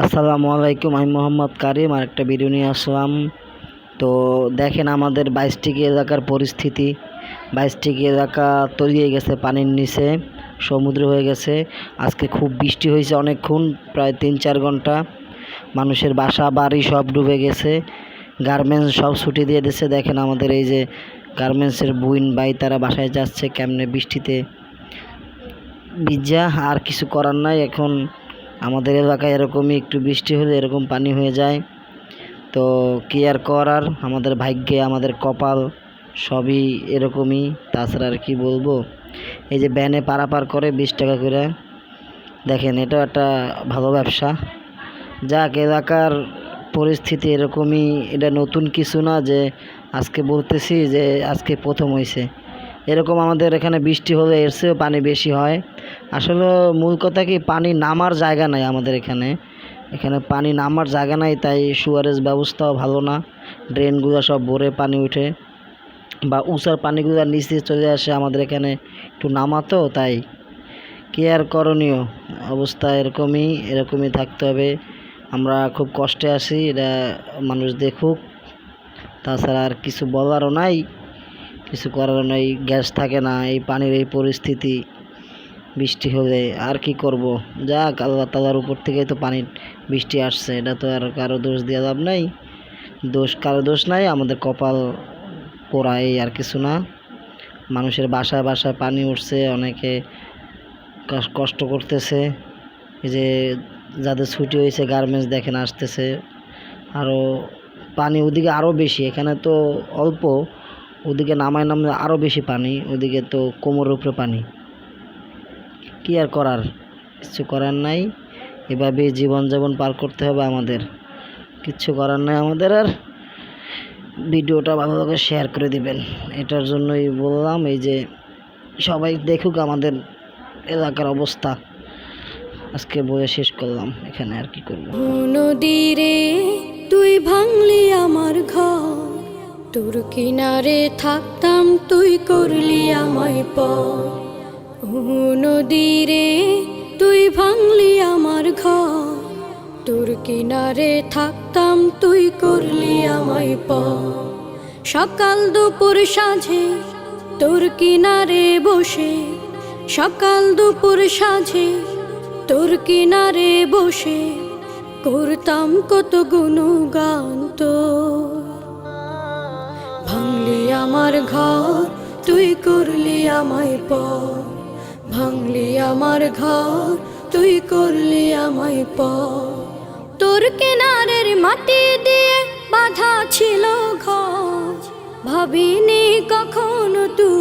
আসসালামু আলাইকুম, আমি মোহাম্মদ কারিম আরেকটা ভিডিও নিয়ে আসলাম। তো দেখেন আমাদের 22টি এলাকার পরিস্থিতি। 22টি এলাকা তলিয়ে গেছে, পানির নিচে সমুদ্র হয়ে গেছে। আজকে খুব বৃষ্টি হয়েছে অনেকক্ষণ, প্রায় 3-4 ঘন্টা। মানুষের বাসা বাড়ি সব ডুবে গেছে, গার্মেন্টস সব ছুটি দিয়ে দিচ্ছে। দেখেন আমাদের এই যে গার্মেন্টসের বুইন ভাই, তারা বাসায় যাচ্ছে কেমনে বৃষ্টিতে ভিজা। আর কিছু করার নাই, এখন আমাদের এলাকায় এরকমই, একটু বৃষ্টি হলে এরকম পানি হয়ে যায়। তো কি আর করার, আমাদের ভাগ্যে আমাদের কপাল সবই এরকমই, তাছাড়া আর কি বলবো। এই যে ভ্যানে পারাপার করে 20 টাকা করে, দেখেন এটাও একটা ভালো ব্যবসা। যাক, এলাকার পরিস্থিতি এরকমই, এটা নতুন কিছু না যে আজকে বলতেছি যে আজকে প্রথম হয়েছে। এরকম আমাদের এখানে বৃষ্টি হলে এর চেয়েও পানি বেশি হয়। আসলে মূল কথা কি, পানি নামার জায়গা নাই আমাদের এখানে। এখানে পানি নামার জায়গা নাই, তাই সুয়ারেজ ব্যবস্থাও ভালো না। ড্রেনগুলো সব ভরে পানি উঠে, বা উঁচার পানিগুলো নিচে চলে আসে আমাদের এখানে একটু নামাতো, তাই কি আর করণীয়। অবস্থা এরকমই থাকতে হবে। আমরা খুব কষ্টে আছি, এটা মানুষ দেখুক, তাছাড়া আর কিছু বলারও নাই, কিছু করারও নাই। গ্যাস থাকে না, এই পানির এই পরিস্থিতি, বৃষ্টি হলে আর কি করব। যাক, আল্লাহ তাআলার উপর থেকে তো পানির বৃষ্টি আসছে, এটা তো আর কারো দোষ দেওয়া লাভ নাই। কারো দোষ নাই, আমাদের কপাল পোড়া, এই আর কিছু না। মানুষের বাসায় বাসায় পানি উঠছে, অনেকে কষ্ট করতেছে। এই যে যাদের ছুটি হয়েছে গার্মেন্টস দেখেন আসতেছে, আরও পানি ওদিকে আরও বেশি, এখানে তো অল্প, ওদিকে নামায় আরও বেশি পানি, ওদিকে তো কোমরের উপরে পানি। কি আর করার, কিছু করার নাই, এভাবে জীবনযাপন পার করতে হবে আমাদের, কিচ্ছু করার নাই আমাদের। আর ভিডিওটা ভালো লাগে শেয়ার করে দিবেন, এটার জন্যই বললাম। এই যে সবাই দেখুক আমাদের এলাকার অবস্থা, আজকে বলে শেষ করলাম এখানে, আর কি করব। নদীরে তুই ভাঙলি আমার ঘর, তোর কিনারে থাকতাম তুই করলি আমায় পর। নদীরে তুই ভাঙলি আমার ঘর, তোর কিনারে থাকতাম তুই করলি আমায় পর। সকাল দুপুর সাঁঝে তোর কিনারে বসে, সকাল দুপুর সাঁঝে তোর কিনারে বসে করতাম কত গুণগান তোর। ভাঙলি আমার ঘর, তুই করলি আমায় পর। ভাঙলি আমার ঘর, তুই করলি আমায় পর। তোর কিনারের মাটি দিয়ে বাঁধা ছিল ঘর, ভাবিনি কখনো তুই